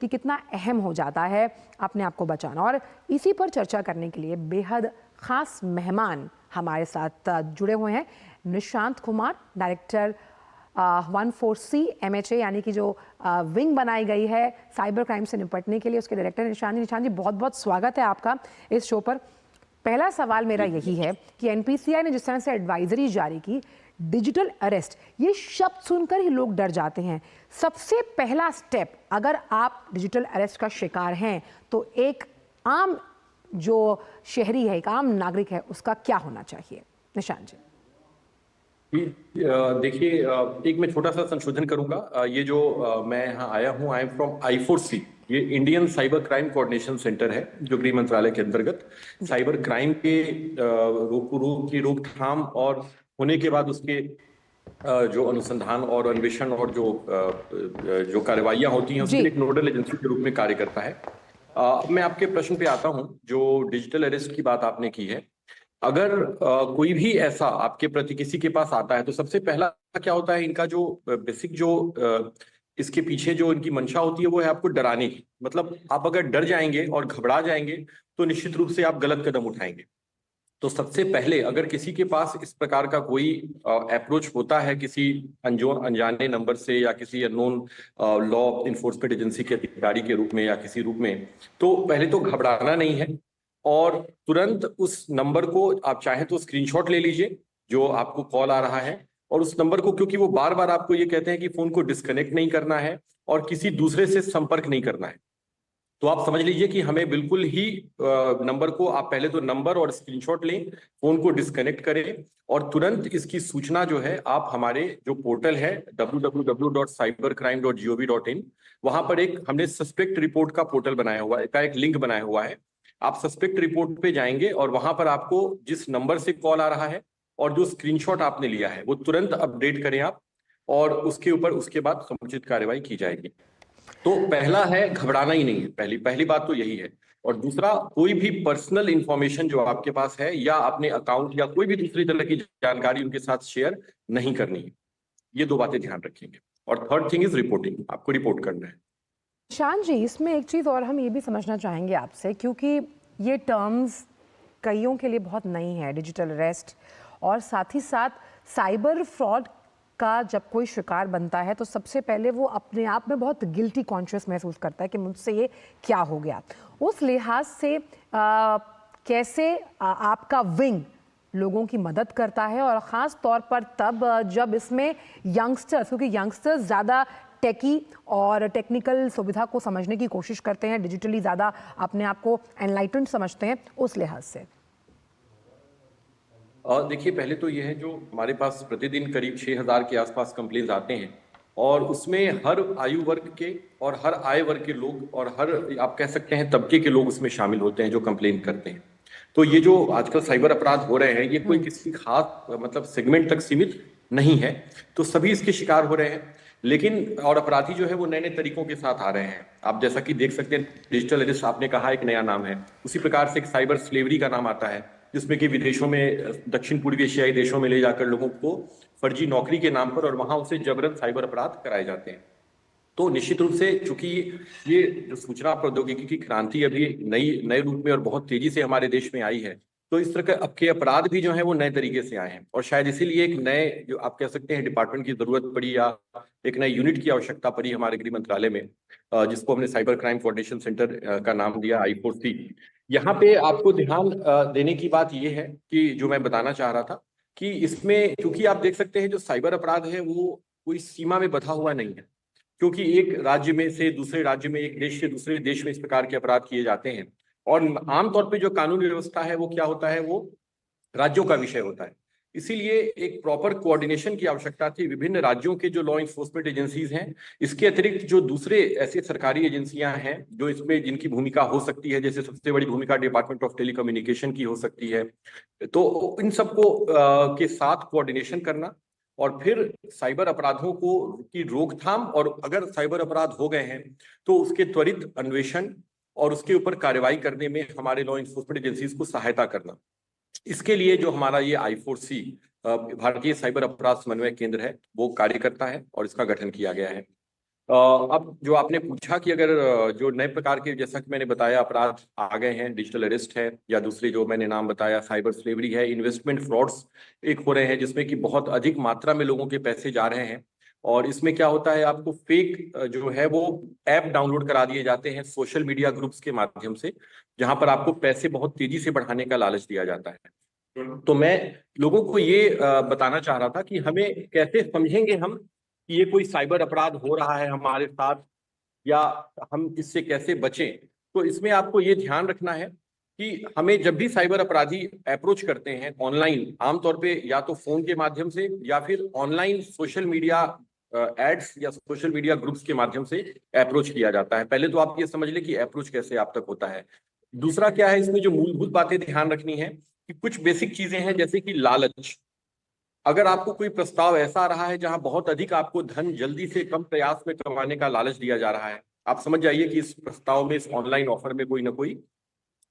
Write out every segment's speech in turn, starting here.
कि कितना अहम हो जाता है अपने आप को बचाना। और इसी पर चर्चा करने के लिए बेहद ख़ास मेहमान हमारे साथ जुड़े हुए हैं। Nishant Kumar, director 14C MHA यानी कि जो विंग बनाई गई है साइबर क्राइम से निपटने के लिए, उसके डायरेक्टर निशांत जी, बहुत बहुत स्वागत है आपका इस शो पर। पहला सवाल मेरा यही है कि NPCI ने जिस तरह से एडवाइजरी जारी की, डिजिटल अरेस्ट, ये शब्द सुनकर ही लोग डर जाते हैं। सबसे पहला स्टेप, अगर आप डिजिटल अरेस्ट का शिकार हैं तो एक आम जो शहरी है, एक आम नागरिक है, उसका क्या होना चाहिए? निशांत जी। देखिए, एक मैं छोटा सा संशोधन करूंगा। ये जो मैं यहाँ आया हूँ, आई एम फ्रॉम I4C, ये Indian cyber crime coordination centre है जो गृह मंत्रालय के अंतर्गत साइबर क्राइम के रोकथाम और होने के बाद उसके जो अनुसंधान और अन्वेषण और जो कार्रवाइयां होती हैं उसके लिए एक नोडल एजेंसी के रूप में कार्य करता है। अब मैं आपके प्रश्न पे आता हूं। जो डिजिटल अरेस्ट की बात आपने की है, अगर कोई भी ऐसा आपके प्रति किसी के पास आता है तो सबसे पहला क्या होता है, इनका जो बेसिक जो इसके पीछे जो इनकी मंशा होती है वो है आपको डराने की। मतलब आप अगर डर जाएंगे और घबरा जाएंगे तो निश्चित रूप से आप गलत कदम उठाएंगे। तो सबसे पहले अगर किसी के पास इस प्रकार का कोई अप्रोच होता है किसी अनजाने नंबर से या किसी अननोन लॉ इन्फोर्समेंट एजेंसी के अधिकारी के रूप में या किसी रूप में, तो पहले तो घबराना नहीं है और तुरंत उस नंबर को आप चाहे तो स्क्रीनशॉट ले लीजिए जो आपको कॉल आ रहा है, और उस नंबर को, क्योंकि वो बार बार आपको ये कहते हैं कि फोन को डिस्कनेक्ट नहीं करना है और किसी दूसरे से संपर्क नहीं करना है, तो आप समझ लीजिए कि हमें बिल्कुल ही नंबर को, आप पहले तो नंबर और स्क्रीनशॉट लें, फोन को डिस्कनेक्ट करें और तुरंत इसकी सूचना जो है आप हमारे जो पोर्टल है www.cybercrime.gov.in, वहां पर एक हमने सस्पेक्ट रिपोर्ट का पोर्टल बनाया हुआ है, एक लिंक बनाया हुआ है। आप सस्पेक्ट रिपोर्ट पे जाएंगे और वहां पर आपको जिस नंबर से कॉल आ रहा है और जो स्क्रीनशॉट आपने लिया है वो तुरंत अपडेट करें आप, और उसके ऊपर उसके बाद समुचित कार्रवाई की जाएगी। तो पहला है घबराना ही नहीं है, पहली बात तो यही है। और दूसरा, कोई भी पर्सनल इंफॉर्मेशन जो आपके पास है या अपने अकाउंट या कोई भी दूसरी तरह की जानकारी उनके साथ शेयर नहीं करनी है। ये दो बातें ध्यान रखेंगे। और थर्ड थिंग इज रिपोर्टिंग, आपको रिपोर्ट करना है। शान जी, इसमें एक चीज़ और हम ये भी समझना चाहेंगे आपसे, क्योंकि ये टर्म्स कईयों के लिए बहुत नई है, डिजिटल अरेस्ट, और साथ ही साथ साइबर फ्रॉड का जब कोई शिकार बनता है तो सबसे पहले वो अपने आप में बहुत गिल्टी कॉन्शियस महसूस करता है कि मुझसे ये क्या हो गया। उस लिहाज से कैसे आपका विंग लोगों की मदद करता है, और ख़ास तौर पर तब जब इसमें यंगस्टर्स, क्योंकि यंगस्टर्स ज़्यादा टेकी और टेक्निकल सुविधा को समझने की कोशिश करते हैं, डिजिटली ज़्यादा अपने आप को एनलाइटेंड समझते हैं, उस लिहाज से? देखिए, पहले तो यह है, जो हमारे पास प्रतिदिन करीब 6000 के आसपास कंप्लेंट्स आते हैं और उसमें हर आयु वर्ग के और हर आय वर्ग के लोग और हर, आप कह सकते हैं, तबके के लोग उसमें शामिल होते हैं जो कंप्लेन करते हैं। तो ये जो आजकल साइबर अपराध हो रहे हैं ये कोई किसी खास मतलब सेगमेंट तक सीमित नहीं है, तो सभी इसके शिकार हो रहे हैं। लेकिन और अपराधी जो है वो नए नए तरीकों के साथ आ रहे हैं। आप जैसा कि देख सकते हैं, डिजिटल अरेस्ट आपने कहा एक नया नाम है, उसी प्रकार से एक साइबर स्लेवरी का नाम आता है, जिसमें कि विदेशों में, दक्षिण पूर्वी एशियाई देशों में ले जाकर लोगों को फर्जी नौकरी के नाम पर और वहां उनसे जबरन साइबर अपराध कराए जाते हैं। तो निश्चित रूप से, चूंकि ये जो सूचना प्रौद्योगिकी की क्रांति अभी नए रूप में और बहुत तेजी से हमारे देश में आई है, तो इस तरह के अपराध भी जो है वो नए तरीके से आए हैं, और शायद इसीलिए एक नए, जो आप कह सकते हैं, डिपार्टमेंट की जरूरत पड़ी या एक नए यूनिट की आवश्यकता पड़ी हमारे गृह मंत्रालय में, जिसको हमने साइबर क्राइम कोऑर्डिनेशन सेंटर का नाम दिया I4C। यहाँ पे आपको ध्यान देने की बात यह है कि जो मैं बताना चाह रहा था कि इसमें, क्योंकि आप देख सकते हैं, जो साइबर अपराध है वो कोई सीमा में बंधा हुआ नहीं है, क्योंकि एक राज्य में से दूसरे राज्य में, एक देश से दूसरे देश में इस प्रकार के अपराध किए जाते हैं, और आमतौर पे जो कानूनी व्यवस्था है वो क्या होता है, वो राज्यों का विषय होता है। इसीलिए एक प्रॉपर कोऑर्डिनेशन की आवश्यकता थी विभिन्न राज्यों के जो लॉ इन्फोर्समेंट एजेंसीज हैं। इसके अतिरिक्त जो दूसरे ऐसे सरकारी एजेंसियां हैं जो इसमें, जिनकी भूमिका हो सकती है, जैसे सबसे बड़ी भूमिका डिपार्टमेंट ऑफ टेलीकम्युनिकेशन की हो सकती है, तो इन सबको के साथ कोऑर्डिनेशन करना और फिर साइबर अपराधों को की रोकथाम, और अगर साइबर अपराध हो गए हैं तो उसके त्वरित अन्वेषण और उसके ऊपर कार्रवाई करने में हमारे लॉ इन्फोर्समेंट एजेंसीज को सहायता करना। इसके लिए जो हमारा ये I4C भारतीय साइबर अपराध समन्वय केंद्र है वो कार्य करता है और इसका गठन किया गया है। अब जो आपने पूछा कि अगर जो नए प्रकार के, जैसा कि मैंने बताया, अपराध आ गए हैं, डिजिटल अरेस्ट है, या दूसरे जो मैंने नाम बताया साइबर स्लेवरी है, इन्वेस्टमेंट फ्रॉड्स एक हो रहे हैं जिसमें कि बहुत अधिक मात्रा में लोगों के पैसे जा रहे हैं। और इसमें क्या होता है, आपको फेक जो है वो ऐप डाउनलोड करा दिए जाते हैं सोशल मीडिया ग्रुप्स के माध्यम से, जहां पर आपको पैसे बहुत तेजी से बढ़ाने का लालच दिया जाता है। तो मैं लोगों को ये बताना चाह रहा था कि हमें कैसे समझेंगे हम कि ये कोई साइबर अपराध हो रहा है हमारे साथ, या हम इससे कैसे बचें। तो इसमें आपको ये ध्यान रखना है कि हमें जब भी साइबर अपराधी अप्रोच करते हैं ऑनलाइन, आमतौर पे या तो फोन के माध्यम से या फिर ऑनलाइन सोशल मीडिया एड्स या सोशल मीडिया ग्रुप्स के माध्यम से अप्रोच किया जाता है। पहले तो आप ये समझ लें कि अप्रोच कैसे आप तक होता है। दूसरा क्या है, इसमें जो मूलभूत बातें ध्यान रखनी है कि कुछ बेसिक चीजें हैं, जैसे कि लालच। अगर आपको कोई प्रस्ताव ऐसा आ रहा है जहां बहुत अधिक आपको धन जल्दी से कम प्रयास में कमाने का लालच दिया जा रहा है, आप समझ जाइए कि इस प्रस्ताव में, इस ऑनलाइन ऑफर में कोई ना कोई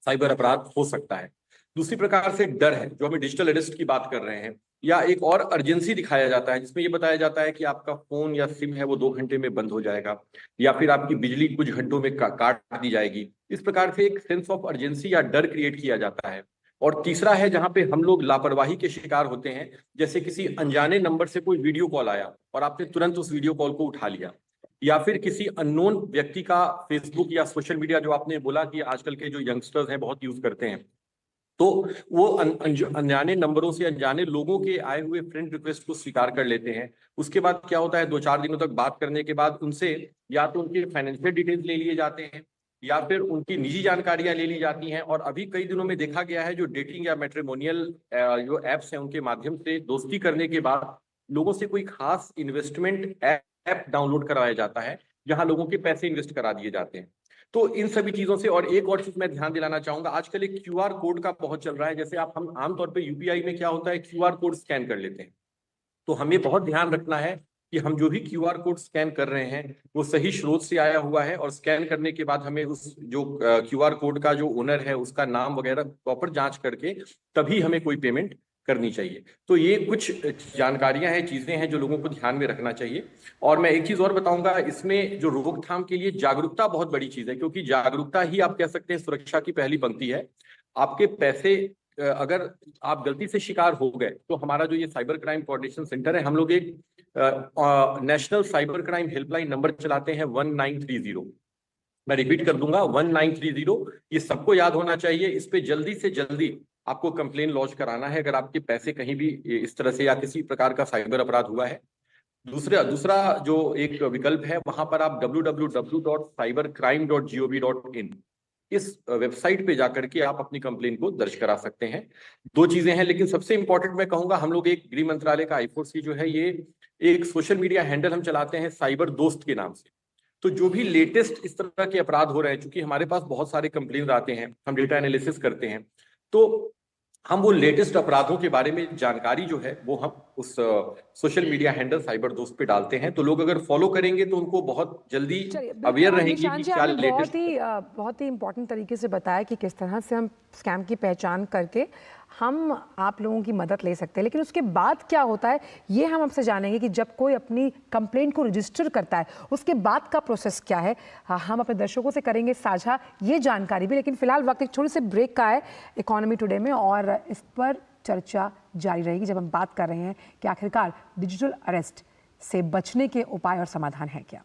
साइबर अपराध हो सकता है। दूसरी प्रकार से डर है, जो हमें डिजिटल अरेस्ट की बात कर रहे हैं, या एक और अर्जेंसी दिखाया जाता है जिसमें ये बताया जाता है कि आपका फोन या सिम है वो 2 घंटे में बंद हो जाएगा, या फिर आपकी बिजली कुछ घंटों में काट दी जाएगी। इस प्रकार से एक सेंस ऑफ अर्जेंसी या डर क्रिएट किया जाता है। और तीसरा है जहां पे हम लोग लापरवाही के शिकार होते हैं, जैसे किसी अनजाने नंबर से कोई वीडियो कॉल आया और आपने तुरंत उस वीडियो कॉल को उठा लिया, या फिर किसी अननोन व्यक्ति का फेसबुक या सोशल मीडिया, जो आपने बोला कि आजकल के जो यंगस्टर्स हैं बहुत यूज करते हैं, तो वो अनजाने नंबरों से, अनजाने लोगों के आए हुए फ्रेंड रिक्वेस्ट को स्वीकार कर लेते हैं। उसके बाद क्या होता है, 2-4 दिनों तक बात करने के बाद उनसे या तो उनके फाइनेंशियल डिटेल्स ले लिए जाते हैं, या फिर उनकी निजी जानकारियां ले ली जाती हैं। और अभी कई दिनों में देखा गया है, जो डेटिंग या मैट्रिमोनियल जो एप्स हैं उनके माध्यम से दोस्ती करने के बाद लोगों से कोई खास इन्वेस्टमेंट ऐप डाउनलोड करवाया जाता है, जहां लोगों के पैसे इन्वेस्ट करा दिए जाते हैं। तो इन सभी चीजों से, और एक और चीज मैं ध्यान दिलाना चाहूंगा, आजकल एक क्यूआर कोड का बहुत चल रहा है। जैसे हम आमतौर पे यूपीआई में क्या होता है, क्यूआर कोड स्कैन कर लेते हैं। तो हमें बहुत ध्यान रखना है कि हम जो भी क्यूआर कोड स्कैन कर रहे हैं वो सही स्रोत से आया हुआ है, और स्कैन करने के बाद हमें उस जो क्यूआर कोड का जो ओनर है उसका नाम वगैरह प्रॉपर जांच करके तभी हमें कोई पेमेंट करनी चाहिए। तो ये कुछ जानकारियां हैं, चीजें हैं जो लोगों को ध्यान में रखना चाहिए। और मैं एक चीज और बताऊंगा, इसमें जो रोकथाम के लिए जागरूकता बहुत बड़ी चीज है, क्योंकि जागरूकता ही आप कह सकते हैं सुरक्षा की पहली पंक्ति है। आपके पैसे अगर आप गलती से शिकार हो गए, तो हमारा जो ये साइबर क्राइम कोऑर्डिनेशन सेंटर है, हम लोग एक national cyber crime helpline number चलाते हैं 1930। मैं रिपीट कर दूंगा, 1930। ये सबको याद होना चाहिए। इस पे जल्दी से जल्दी आपको कंप्लेन लॉन्च कराना है अगर आपके पैसे कहीं भी इस तरह से या किसी प्रकार का साइबर अपराध हुआ है। दूसरा जो एक विकल्प है, वहां पर आप www.cybercrime.gov.in इस वेबसाइट पे जाकर के आप अपनी कंप्लेन को दर्ज करा सकते हैं। दो चीजें हैं, लेकिन सबसे इंपॉर्टेंट मैं कहूंगा, हम लोग एक गृह मंत्रालय का I4C जो है, ये एक सोशल मीडिया हैंडल हम चलाते हैं साइबर दोस्त के नाम से। तो जो भी लेटेस्ट इस तरह के अपराध हो रहे हैं, चूंकि हमारे पास बहुत सारे कंप्लेन आते हैं, हम डेटा एनालिसिस करते हैं, तो हम वो लेटेस्ट अपराधों के बारे में जानकारी जो है वो हम उस सोशल मीडिया हैंडल साइबर दोस्त पे डालते हैं। तो लोग अगर फॉलो करेंगे तो उनको बहुत जल्दी अवेयर रहेंगे कि क्या लेटेस्ट। बहुत ही इम्पोर्टेंट तरीके से बताया कि किस तरह से हम स्कैम की पहचान करके हम आप लोगों की मदद ले सकते हैं। लेकिन उसके बाद क्या होता है, ये हम आपसे जानेंगे कि जब कोई अपनी कंप्लेंट को रजिस्टर करता है उसके बाद का प्रोसेस क्या है। हम अपने दर्शकों से करेंगे साझा ये जानकारी भी, लेकिन फिलहाल वक्त एक छोटे से ब्रेक का है इकोनॉमी टुडे में, और इस पर चर्चा जारी रहेगी जब हम बात कर रहे हैं कि आखिरकार डिजिटल अरेस्ट से बचने के उपाय और समाधान है क्या।